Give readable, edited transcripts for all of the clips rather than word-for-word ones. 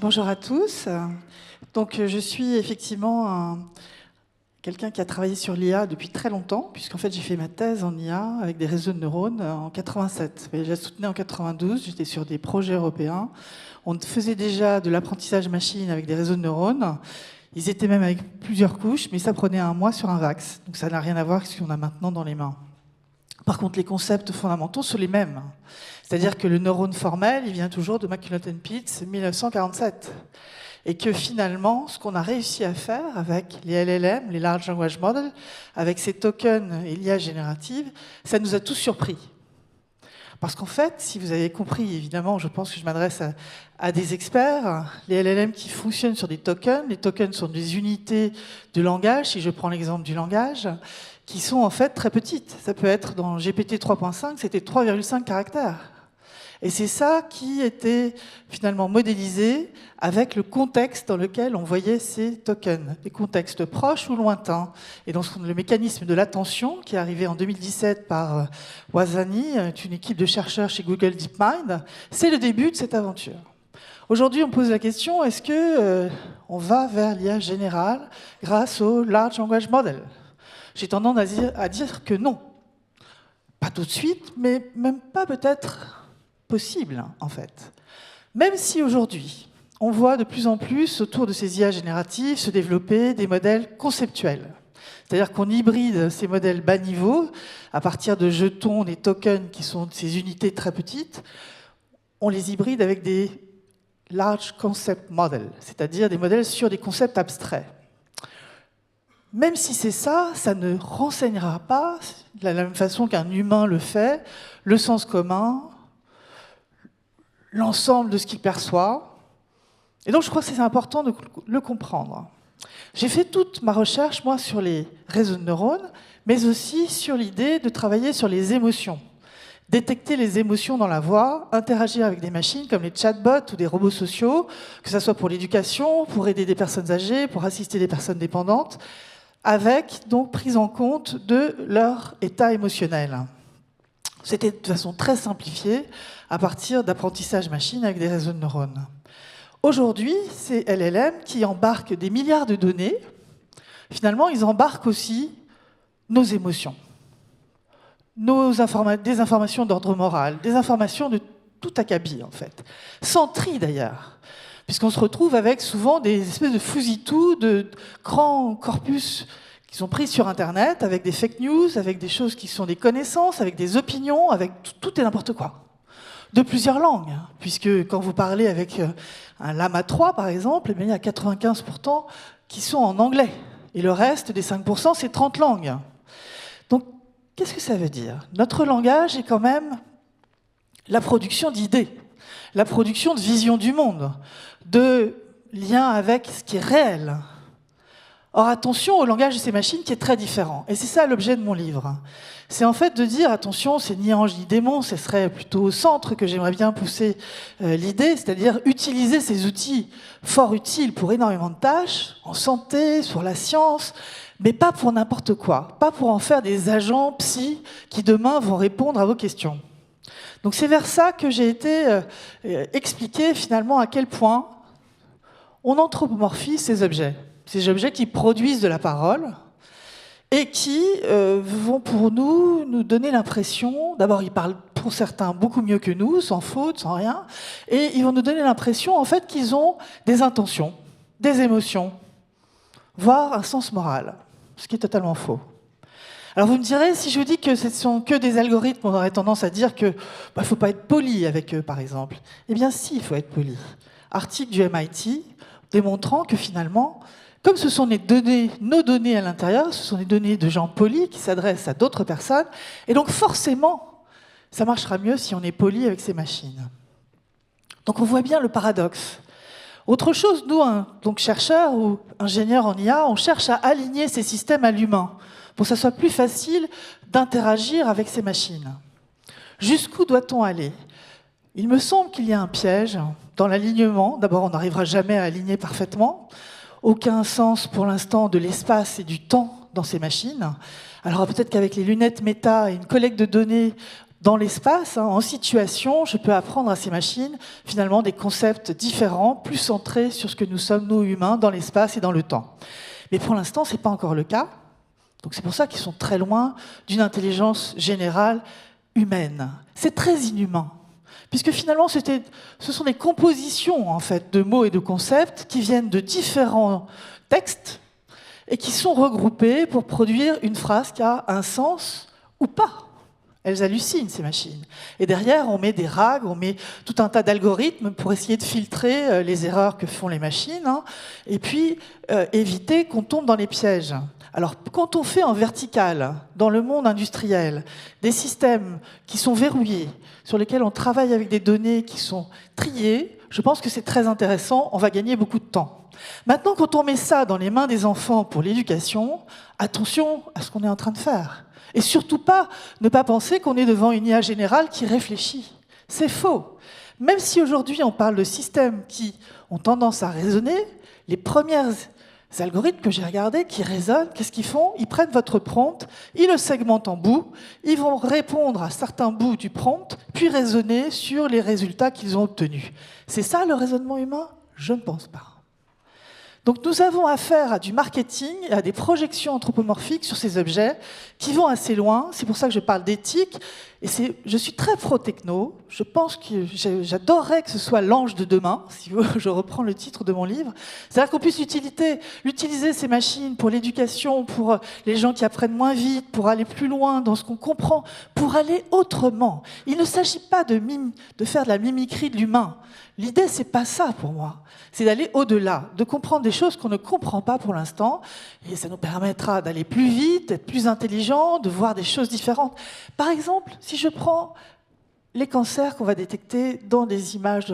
Bonjour à tous. Donc, je suis effectivement quelqu'un qui a travaillé sur l'IA depuis très longtemps, puisqu'en fait j'ai fait ma thèse en IA avec des réseaux de neurones en 87. J'ai soutenu en 92, j'étais sur des projets européens. On faisait déjà de l'apprentissage machine avec des réseaux de neurones. Ils étaient même avec plusieurs couches, mais ça prenait un mois sur un VAX. Donc ça n'a rien à voir avec ce qu'on a maintenant dans les mains. Par contre, les concepts fondamentaux sont les mêmes. C'est-à-dire que le neurone formel, il vient toujours de McNaughton-Pitts, 1947. Et que finalement, ce qu'on a réussi à faire avec les LLM, les Large Language Models, avec ces tokens et l'IA générative, ça nous a tous surpris. Parce qu'en fait, si vous avez compris, évidemment, je pense que je m'adresse à des experts, les LLM qui fonctionnent sur des tokens, les tokens sont des unités de langage, si je prends l'exemple du langage, qui sont en fait très petites. Ça peut être dans GPT 3.5, c'était 3,5 caractères. Et c'est ça qui était finalement modélisé avec le contexte dans lequel on voyait ces tokens, des contextes proches ou lointains. Et donc le mécanisme de l'attention qui est arrivé en 2017 par Wazani, une équipe de chercheurs chez Google DeepMind, c'est le début de cette aventure. Aujourd'hui, on pose la question, est-ce qu'on va vers l'IA générale grâce au Large Language Model ? J'ai tendance à dire que non. Pas tout de suite, mais même pas peut-être possible, en fait. Même si aujourd'hui, on voit de plus en plus autour de ces IA génératives se développer des modèles conceptuels. C'est-à-dire qu'on hybride ces modèles bas niveau, à partir de jetons, des tokens qui sont ces unités très petites, on les hybride avec des large concept models, c'est-à-dire des modèles sur des concepts abstraits. Même si c'est ça, ça ne renseignera pas, de la même façon qu'un humain le fait, le sens commun, l'ensemble de ce qu'il perçoit. Et donc je crois que c'est important de le comprendre. J'ai fait toute ma recherche, moi, sur les réseaux de neurones, mais aussi sur l'idée de travailler sur les émotions. Détecter les émotions dans la voix, interagir avec des machines comme les chatbots ou des robots sociaux, que ce soit pour l'éducation, pour aider des personnes âgées, pour assister des personnes dépendantes, avec donc prise en compte de leur état émotionnel. C'était de façon très simplifiée, à partir d'apprentissage machine avec des réseaux de neurones. Aujourd'hui, ces LLM qui embarquent des milliards de données, finalement, ils embarquent aussi nos émotions, des informations d'ordre moral, des informations de tout acabit, en fait. Sans tri, d'ailleurs, puisqu'on se retrouve avec souvent des espèces de fusitous, de grands corpus qui sont pris sur Internet, avec des fake news, avec des choses qui sont des connaissances, avec des opinions, avec tout et n'importe quoi. De plusieurs langues, puisque quand vous parlez avec un Llama 3, par exemple, il y a 95% qui sont en anglais. Et le reste des 5%, c'est 30 langues. Donc, qu'est-ce que ça veut dire ? Notre langage est quand même la production d'idées, la production de visions du monde, de liens avec ce qui est réel. Or, attention au langage de ces machines qui est très différent. Et c'est ça l'objet de mon livre. C'est en fait de dire, attention, c'est ni ange ni démon, ce serait plutôt au centre que j'aimerais bien pousser l'idée, c'est-à-dire utiliser ces outils fort utiles pour énormément de tâches, en santé, sur la science, mais pas pour n'importe quoi, pas pour en faire des agents psy qui demain vont répondre à vos questions. Donc c'est vers ça que j'ai été expliquer finalement à quel point on anthropomorphise ces objets qui produisent de la parole et qui vont pour nous donner l'impression, d'abord ils parlent pour certains beaucoup mieux que nous, sans faute, sans rien, et ils vont nous donner l'impression en fait qu'ils ont des intentions, des émotions, voire un sens moral, ce qui est totalement faux. Alors vous me direz, si je vous dis que ce ne sont que des algorithmes, on aurait tendance à dire que faut pas être poli avec eux, par exemple. Eh bien si, il faut être poli. Article du MIT démontrant que finalement, comme ce sont nos données à l'intérieur, ce sont des données de gens polis qui s'adressent à d'autres personnes, et donc forcément, ça marchera mieux si on est poli avec ces machines. Donc on voit bien le paradoxe. Autre chose, nous, donc chercheurs ou ingénieurs en IA, on cherche à aligner ces systèmes à l'humain, pour que ça soit plus facile d'interagir avec ces machines. Jusqu'où doit-on aller ? Il me semble qu'il y a un piège dans l'alignement. D'abord, on n'arrivera jamais à aligner parfaitement. Aucun sens pour l'instant de l'espace et du temps dans ces machines. Alors peut-être qu'avec les lunettes méta et une collecte de données dans l'espace, en situation, je peux apprendre à ces machines finalement des concepts différents, plus centrés sur ce que nous sommes, nous humains, dans l'espace et dans le temps. Mais pour l'instant, ce n'est pas encore le cas. Donc c'est pour ça qu'ils sont très loin d'une intelligence générale humaine. C'est très inhumain, puisque finalement, ce sont des compositions en fait, de mots et de concepts qui viennent de différents textes et qui sont regroupés pour produire une phrase qui a un sens ou pas. Elles hallucinent, ces machines. Et derrière, on met des RAG, on met tout un tas d'algorithmes pour essayer de filtrer les erreurs que font les machines, et puis éviter qu'on tombe dans les pièges. Alors, quand on fait en vertical, dans le monde industriel, des systèmes qui sont verrouillés, sur lesquels on travaille avec des données qui sont triées, je pense que c'est très intéressant, on va gagner beaucoup de temps. Maintenant, quand on met ça dans les mains des enfants pour l'éducation, attention à ce qu'on est en train de faire. Et surtout pas, ne pas penser qu'on est devant une IA générale qui réfléchit. C'est faux. Même si aujourd'hui on parle de systèmes qui ont tendance à raisonner, les premiers algorithmes que j'ai regardés qui raisonnent, qu'est-ce qu'ils font? Ils prennent votre prompt, ils le segmentent en bouts, ils vont répondre à certains bouts du prompt, puis raisonner sur les résultats qu'ils ont obtenus. C'est ça le raisonnement humain? Je ne pense pas. Donc nous avons affaire à du marketing, à des projections anthropomorphiques sur ces objets qui vont assez loin. C'est pour ça que je parle d'éthique. Et je suis très pro-techno. Je pense que j'adorerais que ce soit l'ange de demain, si je reprends le titre de mon livre. C'est-à-dire qu'on puisse utiliser ces machines pour l'éducation, pour les gens qui apprennent moins vite, pour aller plus loin dans ce qu'on comprend, pour aller autrement. Il ne s'agit pas de faire de la mimicrie de l'humain. L'idée, c'est pas ça pour moi. C'est d'aller au-delà, de comprendre des choses qu'on ne comprend pas pour l'instant. Et ça nous permettra d'aller plus vite, d'être plus intelligents, de voir des choses différentes. Par exemple, si je prends les cancers qu'on va détecter dans des images des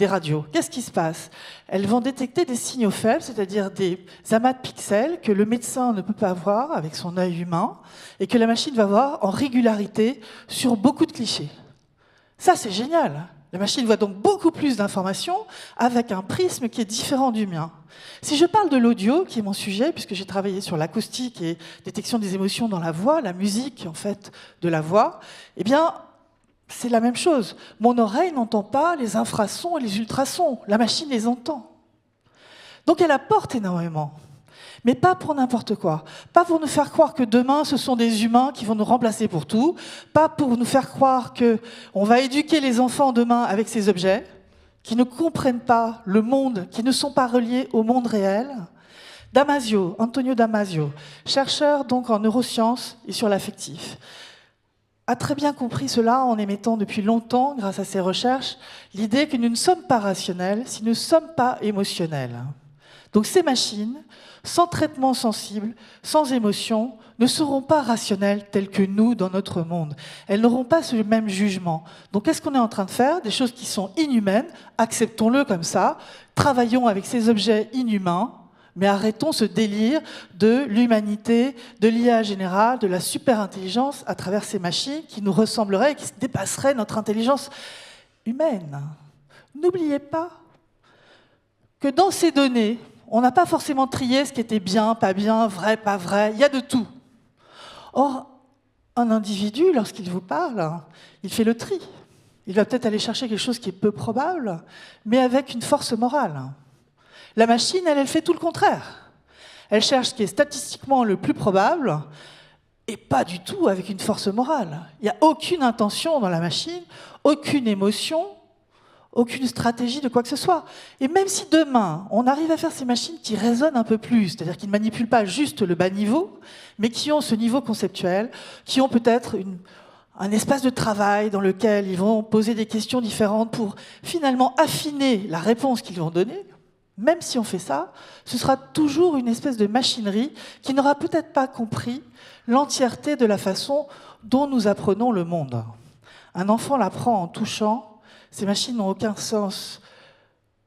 radios, qu'est-ce qui se passe? Elles vont détecter des signaux faibles, c'est-à-dire des amas de pixels que le médecin ne peut pas voir avec son œil humain et que la machine va voir en régularité sur beaucoup de clichés. Ça, c'est génial. La machine voit donc beaucoup plus d'informations avec un prisme qui est différent du mien. Si je parle de l'audio, qui est mon sujet, puisque j'ai travaillé sur l'acoustique et détection des émotions dans la voix, la musique en fait de la voix, eh bien, c'est la même chose. Mon oreille n'entend pas les infrasons et les ultrasons. La machine les entend. Donc elle apporte énormément. Mais pas pour n'importe quoi. Pas pour nous faire croire que demain, ce sont des humains qui vont nous remplacer pour tout. Pas pour nous faire croire qu'on va éduquer les enfants demain avec ces objets, qui ne comprennent pas le monde, qui ne sont pas reliés au monde réel. Antonio Damasio, chercheur donc en neurosciences et sur l'affectif, a très bien compris cela en émettant depuis longtemps, grâce à ses recherches, l'idée que nous ne sommes pas rationnels si nous ne sommes pas émotionnels. Donc ces machines, sans traitement sensible, sans émotion, ne seront pas rationnelles telles que nous dans notre monde. Elles n'auront pas ce même jugement. Donc qu'est-ce qu'on est en train de faire? Des choses qui sont inhumaines, acceptons-le comme ça, travaillons avec ces objets inhumains, mais arrêtons ce délire de l'humanité, de l'IA générale, de la super-intelligence à travers ces machines qui nous ressembleraient et qui dépasseraient notre intelligence humaine. N'oubliez pas que dans ces données, on n'a pas forcément trié ce qui était bien, pas bien, vrai, pas vrai, il y a de tout. Or, un individu, lorsqu'il vous parle, il fait le tri. Il va peut-être aller chercher quelque chose qui est peu probable, mais avec une force morale. La machine, elle fait tout le contraire. Elle cherche ce qui est statistiquement le plus probable, et pas du tout avec une force morale. Il n'y a aucune intention dans la machine, aucune émotion, aucune stratégie de quoi que ce soit. Et même si demain, on arrive à faire ces machines qui raisonnent un peu plus, c'est-à-dire qui ne manipulent pas juste le bas niveau, mais qui ont ce niveau conceptuel, qui ont peut-être un espace de travail dans lequel ils vont poser des questions différentes pour finalement affiner la réponse qu'ils vont donner, même si on fait ça, ce sera toujours une espèce de machinerie qui n'aura peut-être pas compris l'entièreté de la façon dont nous apprenons le monde. Un enfant l'apprend en touchant. Ces machines n'ont aucun sens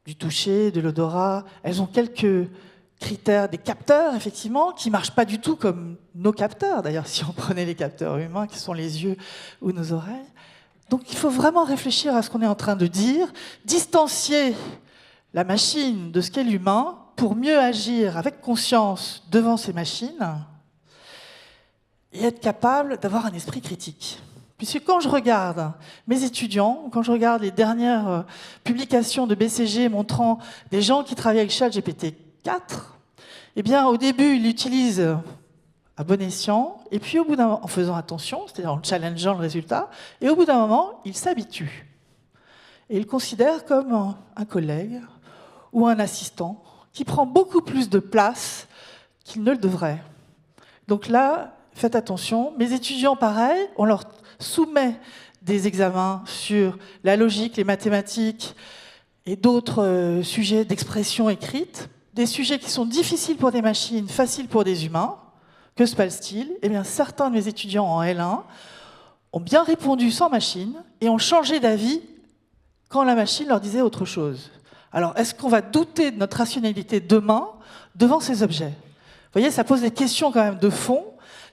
du toucher, de l'odorat. Elles ont quelques critères, des capteurs, effectivement, qui ne marchent pas du tout comme nos capteurs. D'ailleurs, si on prenait les capteurs humains, qui sont les yeux ou nos oreilles. Donc, il faut vraiment réfléchir à ce qu'on est en train de dire, distancier la machine de ce qu'est l'humain pour mieux agir avec conscience devant ces machines et être capable d'avoir un esprit critique. Puisque quand je regarde mes étudiants, quand je regarde les dernières publications de BCG montrant des gens qui travaillent avec ChatGPT 4, eh bien, au début, ils l'utilisent à bon escient, et puis au bout d'un moment, en faisant attention, c'est-à-dire en challengeant le résultat, et au bout d'un moment, ils s'habituent. Et ils le considèrent comme un collègue ou un assistant qui prend beaucoup plus de place qu'il ne le devrait. Donc là, faites attention. Mes étudiants, pareil, on leur soumet des examens sur la logique, les mathématiques et d'autres sujets d'expression écrite, des sujets qui sont difficiles pour des machines, faciles pour des humains. Que se passe-t-il? Eh bien, certains de mes étudiants en L1 ont bien répondu sans machine et ont changé d'avis quand la machine leur disait autre chose. Alors, est-ce qu'on va douter de notre rationalité demain devant ces objets? Vous voyez, ça pose des questions quand même de fond,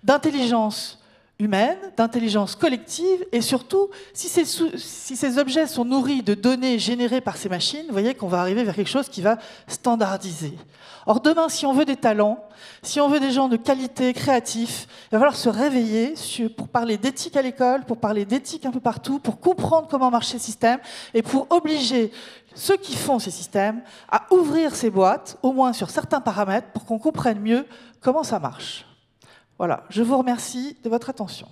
d'intelligence humaine, d'intelligence collective, et surtout, si ces objets sont nourris de données générées par ces machines, vous voyez qu'on va arriver vers quelque chose qui va standardiser. Or, demain, si on veut des talents, si on veut des gens de qualité, créatifs, il va falloir se réveiller pour parler d'éthique à l'école, pour parler d'éthique un peu partout, pour comprendre comment marchent ces systèmes, et pour obliger ceux qui font ces systèmes à ouvrir ces boîtes, au moins sur certains paramètres, pour qu'on comprenne mieux comment ça marche. Voilà, je vous remercie de votre attention.